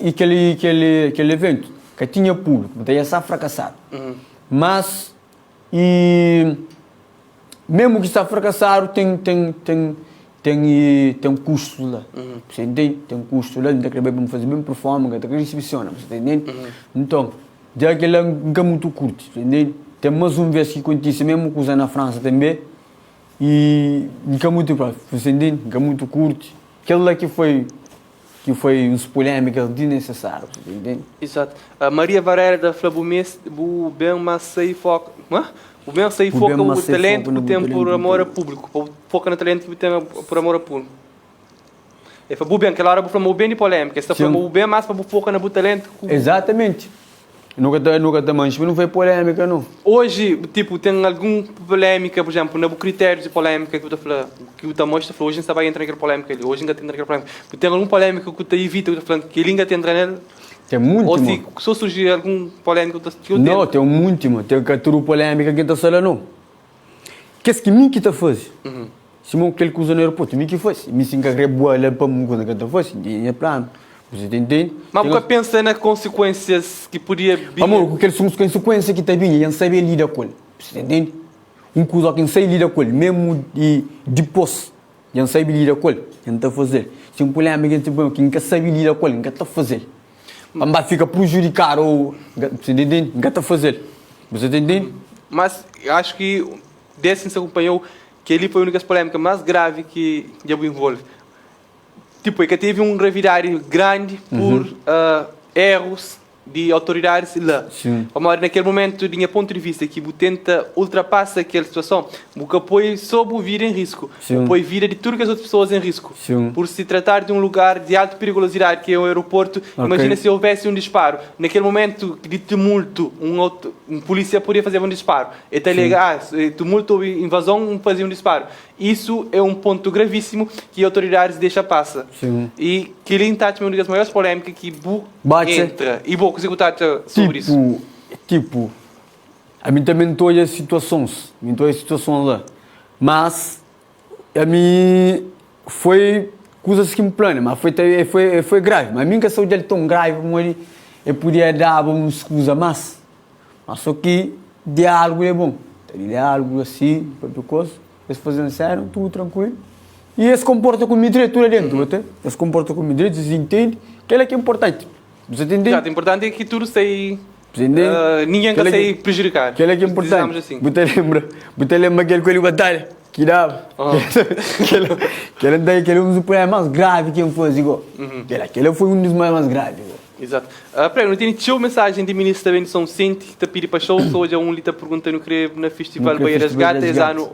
aquele evento que tinha público, daí é só fracassado. Mas, mesmo que está fracassado, tem custo lá. Você entende? Tem custo lá, não tem que fazer bem performance, tem que recepcionar, você entende? Então, já que ele é muito curto, você entende? Tem mais uma vez que acontece mesmo coisa na França também e fica muito próximo, você entende? Fica muito curto. Aquele lá que foi uns polêmicas desnecessárias, você entende? Exato. A Maria Varela da Flabumês, o bem mas sei foca, o bem sei foca o talento que tem por amor a público, foca no talento que tem por amor a público. E foi bem aquela hora para o bem de polêmica, esta foi o bem mais para focar no talento. Exatamente. Nunca mas não foi polêmica, não. Hoje, tipo, tem alguma polêmica, por exemplo, no critério de polêmica que o da mostra falou, hoje não vai entrar naquela polêmica ali, hoje ainda tem naquela polêmica. Tem alguma polêmica que o evita, que ele ainda tem entrar nela? Tem muito. Ou se só surgir alguma polêmica que eu tenho? Não, tem muito, tem tudo polêmica que está falando, não. Que mim que está fazendo? Se eu aquele coisa no aeroporto, mim que faz. Me se encarreguei boa lá para mim coisa que está fazendo, é plano. Você entende? Mas nunca pensa nas consequências que podia vir? Amor, aquelas consequências que está vindo, eu não sabia lidar com ele. Você entende? Um coisa que não sei lidar com ele, mesmo depois, eu não sabia lidar com ele, eu não está a fazer. Se um polêmico que não sabe lidar com ele, não está a fazer. Mas fica prejudicado, você entende? Não está a fazer. Você entende? Mas acho que desse se acompanhou que ele foi a única polêmica mais grave que já envolve. Tipo, é que teve um revirar grande por erros de autoridades lá. Sim. Mas naquele momento, de minha ponto de vista, que você tenta ultrapassar aquela situação, você põe sob o vida em risco, Sim. põe a vida de todas as outras pessoas em risco. Sim. Por se tratar de um lugar de alta periculosidade, que é o aeroporto, imagina se houvesse um disparo. Naquele momento de tumulto, um polícia poderia fazer um disparo. Então, tumulto ou invasão, fazia um disparo. Isso é um ponto gravíssimo que as autoridades deixam passar. Sim. E que ele está uma das maiores polêmicas que entra. E vou conseguir sobre isso. Tipo, a mim também estou em situações lá. Mas, a mim foi coisas que me planejam, mas foi grave. Mas a minha saúde é tão grave, eu podia dar uma excusa, mas só que diálogo é bom. Diálogo assim, qualquer coisa. Eles fazem sério, tudo tranquilo. E eles se comportam com o direito lá dentro, eles se comportam com o direito, eles entendem que é importante. Você entende? Exato, o importante é que tudo sei. Ninguém que quer ser prejudicar. Que é importante. Assim. Você lembra aquele coelho batalha? Que dava. Aquele é um dos problemas mais graves que eu fiz. Aquele foi um dos mais graves. Exato. Não tem nenhuma mensagem de ministro da Benção Sente que te pede para show, hoje um lhe está perguntando que na Festival Baieiras Gatas, ano.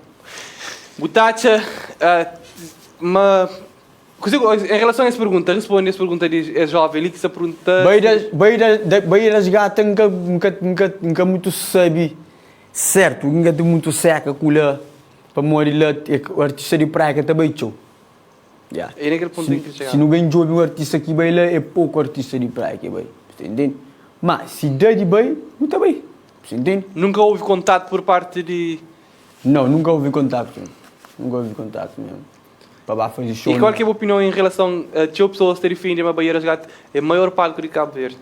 Butacha, em relação a essa pergunta, responde essa pergunta de jovem ali que se pergunta. Baieiras Gatas nunca muito sabe certo, nunca tem muito seca com lá para morrer lá, o artista de praia que também show. Yeah. É naquele ponto em que chegar. Se não ganhou um artista que vai lá, é pouco artista de praia que vai. Entende? Mas se dá de bem, não está bem. Entende? Nunca houve contato por parte de. Não, nunca houve contato. Nunca houve contato mesmo. Para fazer show. E qual que é a pessoa em relação a que pessoas terem fim de uma Baieiras Gatas é o maior palco de Cabo Verde?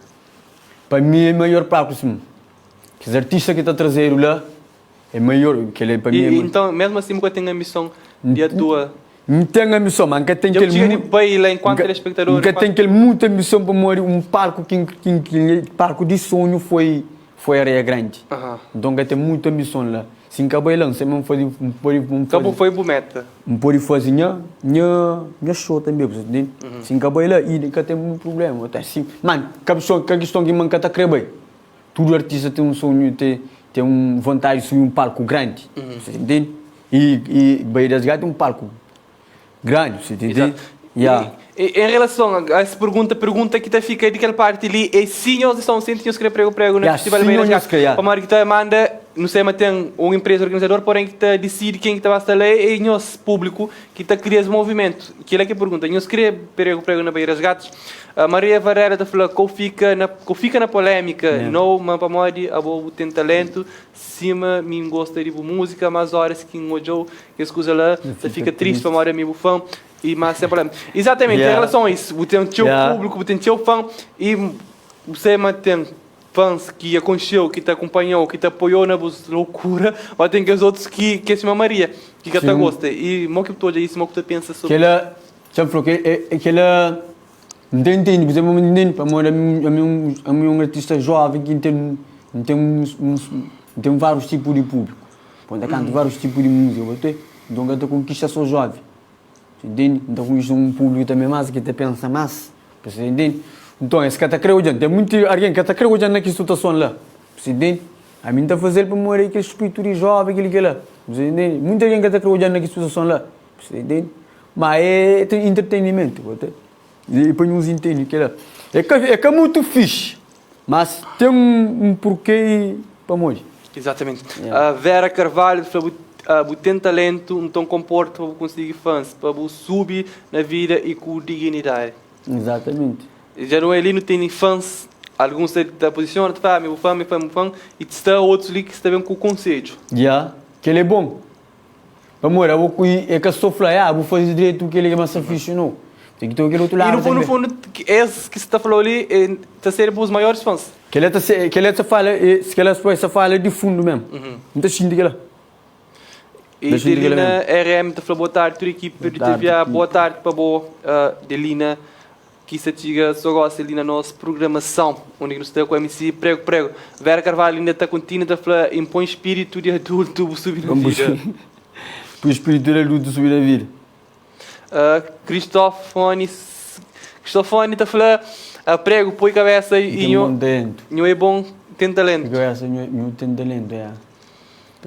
Para mim é o maior palco, sim. Que os artistas que está trazendo lá é maior. Que ele, para mim, então, mesmo assim, nunca tem a missão de atuar. Não tem a missão, mas nunca tem aquele baile enquanto telespectador. Nunca tem aquele muita missão para morrer um palco que palco de sonho foi Areia Grande. Então nunca tem muita missão lá. Se acabei lá, você não foi Cabo foi bometa. Não pode fazer minha show também, você entende? Se acabei lá, e nunca tem um problema. Até assim, mano, a questão que manca está bem. Todo artista tem um sonho, tem vontade de subir um palco grande, você entende? E Baieiras Gatas tem um palco grande, você entende? Yeah. E em relação a essa pergunta que fica daquela parte ali, é sim ou estão sentindo que prego no Festival Baieiras Gatas? Como que está manda, não sei, mas tem uma empresa organizadora, porém que está decide quem está basta lá é o público que está criando esse movimento. Que é que pergunta, nós queria prego na Baieiras Gatas. A Maria Varela está falando que fica na polêmica, não, mas para modi a boa tem talento, cima me gosta de música, mas horas que mojou, que escusa lá, você fica triste para modi meu fã. E mais sem problema. Exatamente, em relação a isso, você tem o teu público, você tem o teu fã e você mantém fãs que aconteceu, que te acompanhou, que te apoiou na loucura, mas tem que os outros que é uma Maria, que te gosta. E mo que tu olha isso, mo que tu pensa sobre isso. Já falou que ela não entende, você não entende, para mim é um artista jovem que tem vários tipos de público. Quando canta vários tipos de música, então ela conquista só jovem. Entende? Então, com isso, um público também mais que te pensa mais. Você entende? Então, esse que está crendo, tem muito alguém que está crendo naquela situação lá. Você entende? A mim está fazendo para morrer aquele espírito de jovem, aquele que lá. Você entende? Muita gente que está crendo naquela situação lá. Você entende? Mas é entretenimento. E depois nos entende que lá. É que é muito fixe, mas tem um porquê para morrer. Exatamente. A Vera Carvalho falou tem talento, então comporta para conseguir fãs, para subir na vida e com dignidade. Exatamente. Já não é ali, não tem fãs, alguns da posiciona, meu fã, e está outros ali que estão com o conselho. Que ele é bom. Amor, é que eu sou flyer, vou fazer direito o que ele é mais aficionado. Tem que ter aquele outro lado. E no fundo, esse que você está falando ali, está sendo os maiores fãs. Que ele se fala de fundo mesmo. Não está sentindo aquela. E Delina RM te falou boa tarde, tua equipe de TVA, boa tarde para boa Delina, que se tiga só gosta ali na nossa programação, onde nós estamos com a MC Prego. Vera Carvalho ainda está contínua, está falando, impõe espírito de adulto subir na vida. O espírito de adulto subir na vida. Cristofone está falando, prego, põe cabeça e não é bom, tem talento. Cabeça, não tem talento, é.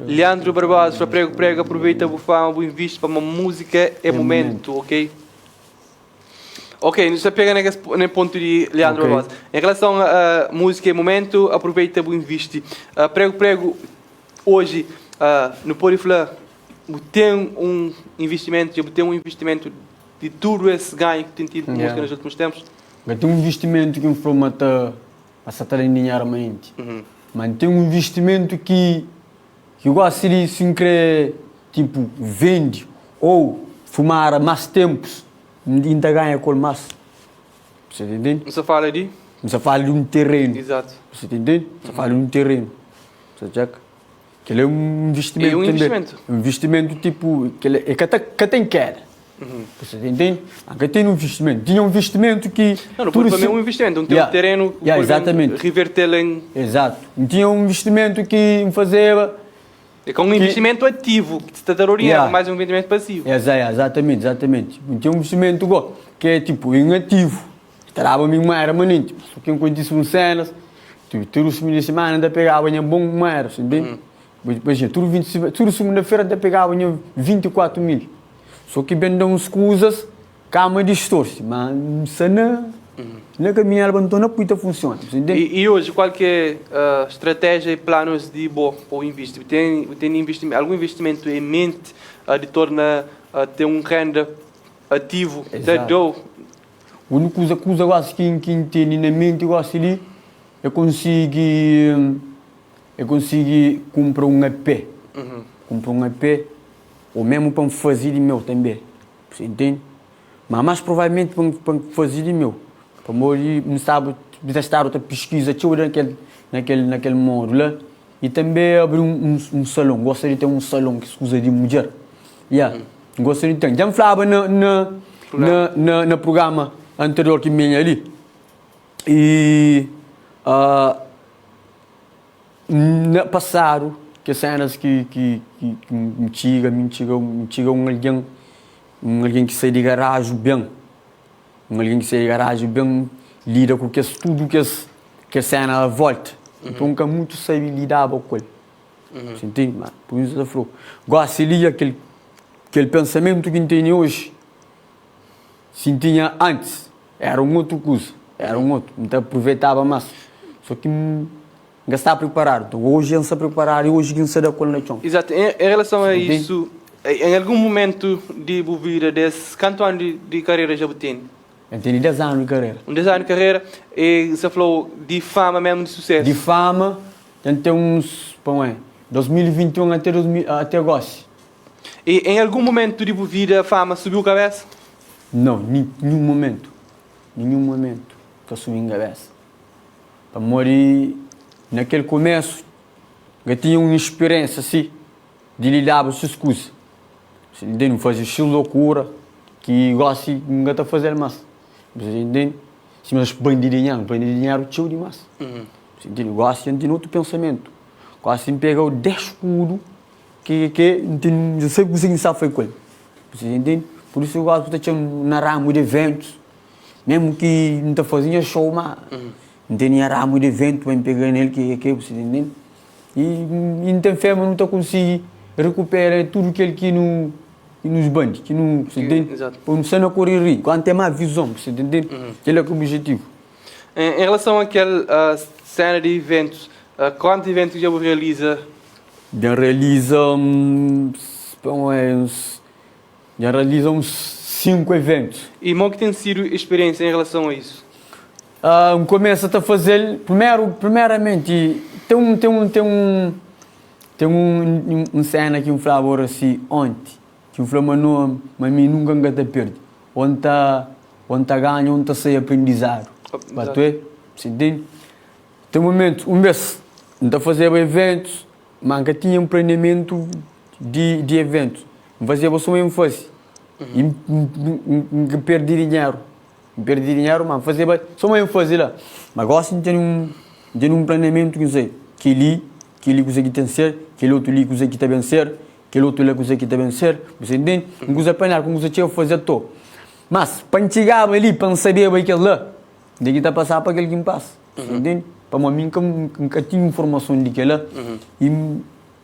Leandro Barbosa, para prego, aproveita o fama, o investe para uma música é momento, ok? Ok, nós pega nesse ponto de Leandro Barbosa. Em relação a música é momento, aproveita o investe. Prego, hoje, no Polifla, tem um investimento de tudo esse ganho que tem tido com música nos últimos tempos? Tem um investimento que me formata a satar em dinheiro mente. Mas tem um investimento que eu gosto de se querer, tipo, vende ou fumar mais tempos, ainda ganha com mais. Você entende? Você fala de? Você fala de um terreno. Exato. Você entende? Você fala de um terreno. Você checa? Que ele é um investimento. É um investimento. Um investimento tipo, que tem queda. Você entende? Aqui tem um investimento. Tinha um investimento que... Não pode fazer um investimento. Não tem um terreno que exatamente. reverter em... Exato. Tinha um investimento que me fazia... É com um investimento ativo, que te está dando dinheiro, mais um investimento passivo. Exatamente. Tinha um investimento que é tipo inativo. Trabalhava minha era manente. Só que eu conheci um cenas, tudo os fins de semana ainda pegava um bom maneira, entende? Pois é, tudo segunda-feira ainda pegava 24 mil. Só que bem dão coisas, calma distorce, mas na caminhada não puta funciona. E hoje, qual que é a estratégia e planos de boa para o investimento? Tem algum investimento em mente de torna ter um renda ativo? A única coisa que eu acho que tem na mente, eu acho ali, eu consigo comprar um EP. Comprar um EP, ou mesmo para fazer de meu também. Você entende? Mas mais provavelmente para fazer de meu. Para morrer, não sabe, estar outra pesquisa, naquele modo lá. E também abrir um salão. Gostaria de ter um salão que se usa de mulher. Gostaria de ter. Já me falava no programa anterior que me ali. E no passado, que cenas que me chega alguém que sai de garagem bem. Alguém que sai de garagem bem lida com tudo que a cena volta. Então, que muito sabe lidar com ele. Você entende? Por isso eu falo. Gosto de aquele pensamento que tem hoje. Se tinha antes, era um outro coisa. Então aproveitava mais. Só que gastava preparado. Então, hoje não se preparar e hoje não se dá conta. Exato. Em relação a isso, em algum momento de vida desse, quanto ano de carreira já tem? Eu tenho 10 anos de carreira. 10 anos de carreira e você falou de fama mesmo, de sucesso? De fama, tem uns, 2021 até agosto. E em algum momento de vida a fama subiu a cabeça? Não, nenhum momento que eu subi a cabeça. Para morrer, naquele começo, eu tinha uma experiência assim, de lidar com essas coisas. De não fazer estilo loucura, que gosto de fazer mais. Você entende? Se nós bandir dinheiro, tio demais. Você entende? Gosto de outro pensamento. Gosto de pegar o 10 escuro, que eu sei que você não sabe com ele. Você entende? Por isso eu gosto de estar na ramo de eventos, mesmo que não está fazendo show, mas não tem ramo de evento para pegar nele, que você entende? E não tem fé, mas não está conseguindo recuperar tudo aquilo que nos bandos, que não, você entende? Por não ser na correria, quando tem mais visão, você entende? Ele é o objetivo. Em relação àquela cena de eventos, quantos eventos já realiza? Já realiza uns 5 eventos. E como que tem sido a experiência em relação a isso? Começa a fazer, primeiramente, tem um cena que falava assim ontem, que falava, mas mim nunca te perde. Onde ganha, onde sai aprendizado. Bateu? Se entende? Tem um momento, um mês, não está fazendo eventos, mas que tinha um planeamento de eventos. Não fazia só mesmo fácil. E perdi dinheiro, mas fazia só mesmo fazer lá. Mas gosto de ter um planeamento que sei, que ele consegue vencer, que ele outro ali consegue vencer, que ele outro ali consegue vencer. Você entende? Não consegue apanhar, como você tinha fazer todo. Mas, para chegar ali, para saber aquilo lá, Daqui está a passar para aquele que me passa. Entende? Para mim, nunca tinha informação de que ela. E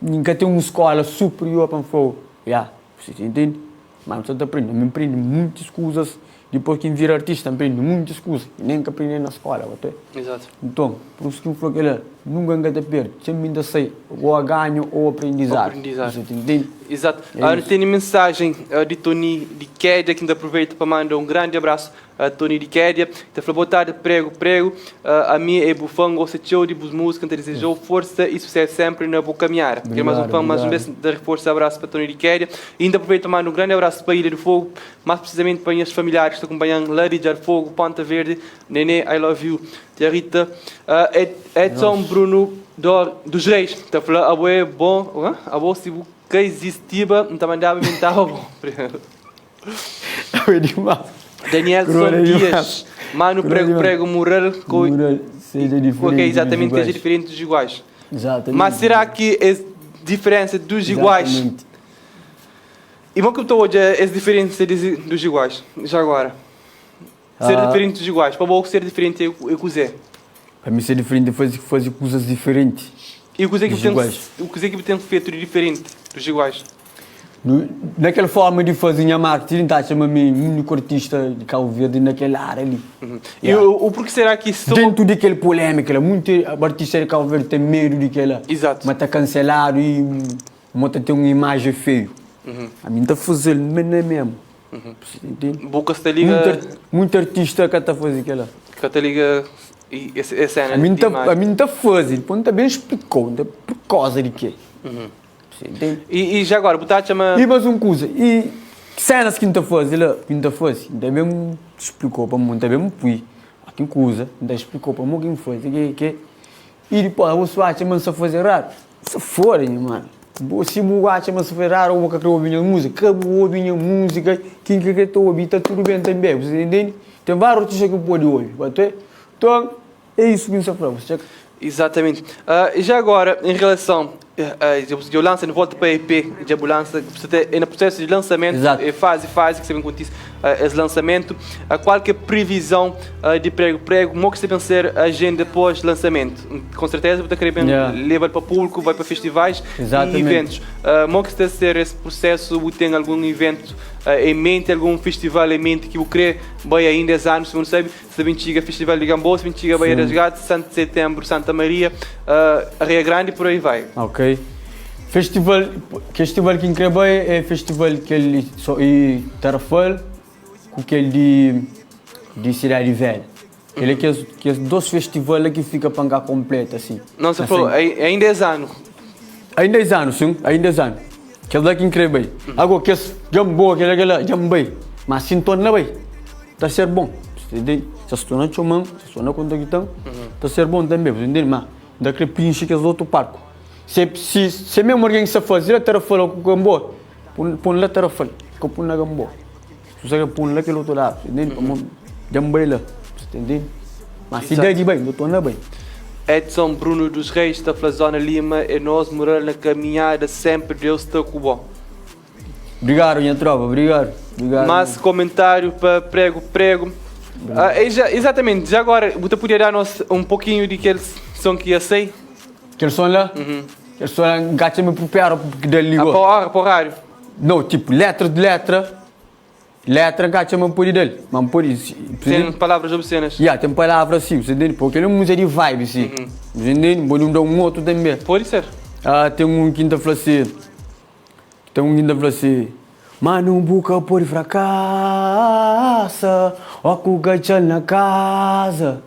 nunca tenho uma escola superior para falar. Você entende? Mas você aprende. Me aprende muitas coisas. Depois que vira artista, aprende muitas coisas. E nem que aprende na escola. Exato. Então, por isso que eu falo que ela nunca ainda perde. Sempre ainda sei ou a ganho ou aprendizado. Você entende? Exato. Agora tem mensagem de Tony de Kédia, que ainda aproveita para mandar um grande abraço a Tony de Kédia. Está falando, boa tarde, prego. A minha é bufão, gosta de música, te desejou força e sucesso sempre na boa caminhar. Quer mais um fã, mais um beijo de reforço, abraço para Tony de Kédia. E ainda aproveita para mandar um grande abraço para a Ilha do Fogo, mais precisamente para as familiares que estão acompanhando Lari de Fogo, Ponta Verde, Nenê, I love you, Tia Rita, Edson Bruno dos Reis. Está falando, a boa é bom, a boa se que existia, não está mandando inventava bom. É demais. Danielson Dias, mano, prego, moral, seja diferente. Exatamente, seja diferente dos iguais. Exatamente. Mas será que é diferença dos iguais? Exatamente. E como que eu estou hoje é diferença dos iguais? Já agora. Ser diferente dos iguais. Para ser diferente é o Zé. Para mim ser diferente é fazer coisas diferentes. E o que tem feito de diferente dos iguais? Naquela forma de fazer a marketing, está chamando-me o único artista de Cabo Verde naquela área ali. E o porquê será que só... Dentro daquela polêmica, muitos artistas de Cabo Verde têm medo daquela. Exato. Mas está cancelado e tem uma imagem feia. A mim está fazendo, mas não é mesmo. Boca está liga... Muito artista que está fazendo aquela. Que está liga... E essa cena a mim está fazendo, depois também explicou, por causa de quê. E já agora, botar chama... E mais uma coisa, e cenas que não está fazendo, ainda mesmo explicou para mim, ainda mesmo fui, aqui coisa, ainda explicou para mim quem foi, e depois você acha que se fazer raro, se forem, mano, se você acha que se fazer raro, ou que ouvir a música, quem que está ouvindo, está tudo bem também, você entende? Tem vários artistas que pode ouvir, então é isso que eu falo, você. Exatamente. E já agora, em relação eu lanço de volta para a EP de ambulância, é no processo de lançamento, é fase que você me conta esse lançamento, qual que é a previsão de prego, como que você pensa ser a agenda pós-lançamento? Com certeza você querer levar para o público, vai para festivais e eventos. Como que você ser esse processo, ou tem algum evento em mente, algum festival em mente que você quer, vai ainda esse ano, se não sabe, se vem chega Festival de Gamboa, se vem chega Baía das Gatas, Santo de Setembro, Santa Maria, Rio Grande e por aí vai. Ok. Festival que incrível é festival que ele só em Tarrafal, com aquele de Cidade Velha. Ele é que é dois festivais que fica para cá completo assim. Não se falou, ainda é ano. Ainda é ano, sim, ainda é ano. Que é daqui incrível. Agora que é jambo, aquela jambei, mas sinto não bem. Tá ser bom. Entende? Se estou na chumão, se estou na conta que tá ser bom também, entende? Mas daquele pinche que é outro parco. Se mesmo alguém se faz, ele terá falado com o gambo, põe lá terá falado, que põe na gambo. Se você põe lá aquele outro lado, entende? Jambei lá, entende? Mas se der de bem, não estou na bem. Edson Bruno dos Reis, da Flazona Lima, e nós moramos na caminhada sempre, Deus está com bom. Obrigado, minha tropa, obrigado. Mas comentário para prego. Exatamente, já agora, você podia dar-nos um pouquinho de aquele som que eu sei? Aquele som lá? Aquele som lá, gacha-me para o piaro, porque dele ligou. Para o rádio? Não, tipo, letra, gacha-me para dele. Mas por isso... Tem palavras obscenas? Tem palavras sim, você entende? Porque ele é um museu de vibe, sim. Você entende? Pode dar um outro também. Pode ser. Tem um quinta francês. Mano, buca por fracassa, ó com gachal na casa.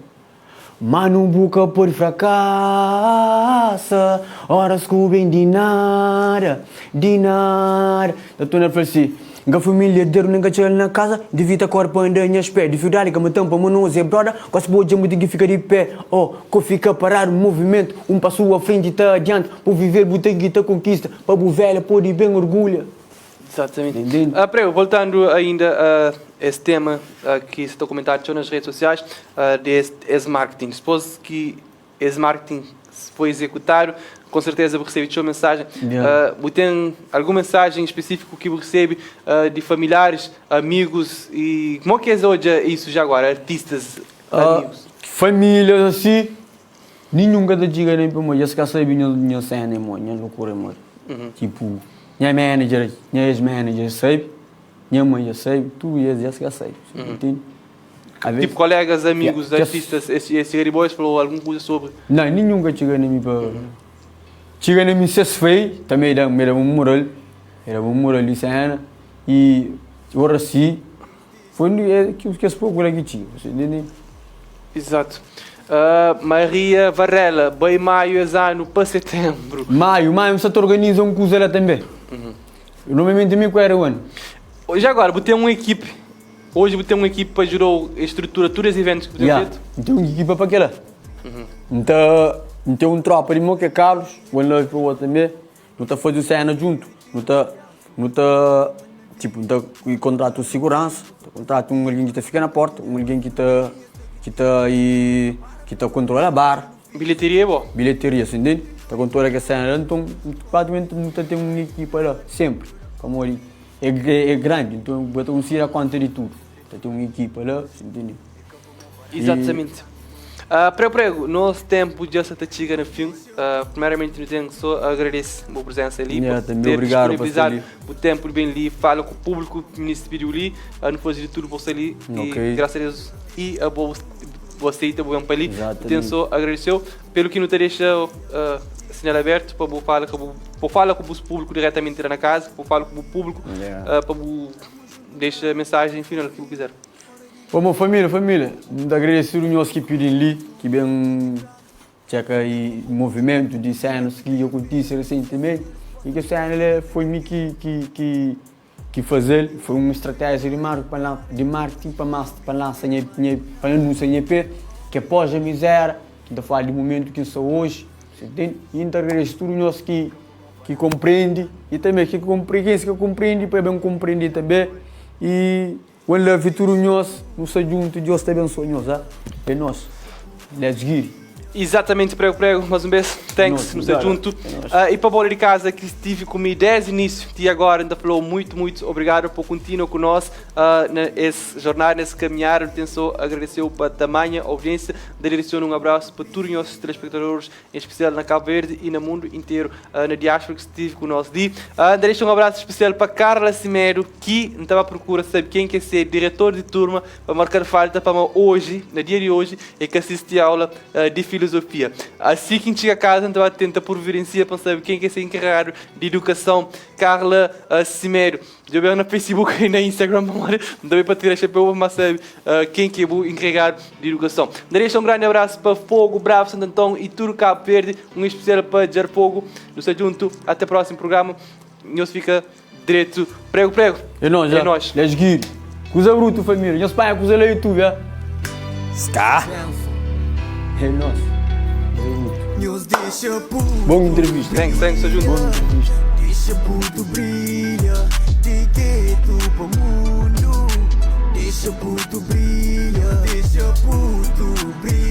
Mano, buca por fracassa, horas cubem dinar. Então ele falou assim, a família dele não gachal na casa, devia ter corpo ainda em pé. Dificuldade que me tampa, mas não é brother, quase pode muito que fica de pé. Que fica parado, movimento, passo à frente e está adiante. Por viver, botei que conquista, para o velho pode bem orgulho. Exatamente. Prego, voltando ainda a esse tema que se está comentando nas redes sociais, de marketing. Depois que esse marketing foi executado, com certeza recebe sua mensagem. Tem alguma mensagem específica que recebe de familiares, amigos e como é que é hoje isso já agora? Artistas Famílias assim, nenhum cada diga nem para mim, já se cansei de minha cena, minha loucura, amor. Tipo, minha manager, minha ex-manager, sabe? Minha mãe já sabe, tu já se cansei, entende? Tipo, colegas, amigos, artistas, esse Gary Boys falou alguma coisa sobre? Não, nenhum que chega nem para... Chega nem me se feio, também era um moral de cena, e agora sim, foi que as pouco aqui tinha, você entende? Exato. Maria Varela, bem maio, ano para setembro. Maio, você organiza um coisa lá também. Normalmente me qual era o ano. Já agora, você tem uma equipe. Hoje você tem uma equipe para gerar a estrutura, todos os eventos que você tem feito? Tem uma equipe para aquela. Então, tem um tropa de que é Carlos, o ano para o outro também. Não está fazendo cena junto. Não está tipo, contrato de segurança, contrato alguém que fica na porta, alguém que controla a bar. Bilheteria é bom? Bilheteria, você entende? Está controla a cena, então praticamente não tem uma equipe lá, sempre. Como ali, é grande, então vai conseguir a conta de tudo. Tem uma equipe lá, você entende? Exatamente. Prego, nosso tempo já está chegando no fim. Primeiramente, eu tenho só agradecer a minha presença ali, por ter disponibilizado o tempo bem ali, fala com o público que me pediu ali, não fazer tudo você ali, e graças a Deus, e a boa você e também para ali, tenho só agradecer pelo que não te deixa sinal aberto para falar com o público diretamente na casa, para falar com o público, para deixar a mensagem final que quiser. Como família, muito agradecer o nosso equipe ali, que bem checa aí movimento de cenas que aconteceu recentemente, e que a cena foi me que fazer, foi uma estratégia de marketing para lançar para anunciar que após a miséria, que ainda fala de momento que sou hoje, e então agradecer tudo o nosso que compreende, e também que compreende, para bem compreender também, e quando a vitória nós juntos, Deus te abençoe nós, é nosso. Let's get it. Exatamente, prego, mais um beijo, thanks, nos junto. E para a bola de casa que estive comigo desde o início e agora ainda falou muito obrigado por continuar conosco nessa jornada, nesse caminhar. Eu tenho só agradecer para a tamanha audiência, direciono um abraço para todos os nossos telespectadores, em especial na Cabo Verde e no mundo inteiro, na diáspora que estive conosco. Deixo um abraço especial para Carla Cimeiro, que não estava à procura de saber quem quer ser diretor de turma, para marcar falta para hoje, no dia de hoje, e que assiste a aula de filosofia. Assim que chega a casa, então atenta por vivenciar para saber quem quer ser encarregado de educação. Carla Cimeiro. Eu vejo no Facebook e na Instagram, também para tirar chapéu, mas sabe quem que é o encarregado de educação. Deixo um grande abraço para Fogo, Bravo, Santo Antão e tudo Cabo Verde. Um especial para Jar Fogo. Nos junto. Até o próximo programa. Nós fica direto. Prego. É nós, já. É nós. Let's get it. Coisa bruto, família. Nós pai, coisa lá no YouTube, já. Ska. É nosso. Bom entrevista. Thanks, ajuda. Bom entrevista. Deixa puto brilha, de quieto pro mundo. Deixa puto brilha, deixa puto brilha.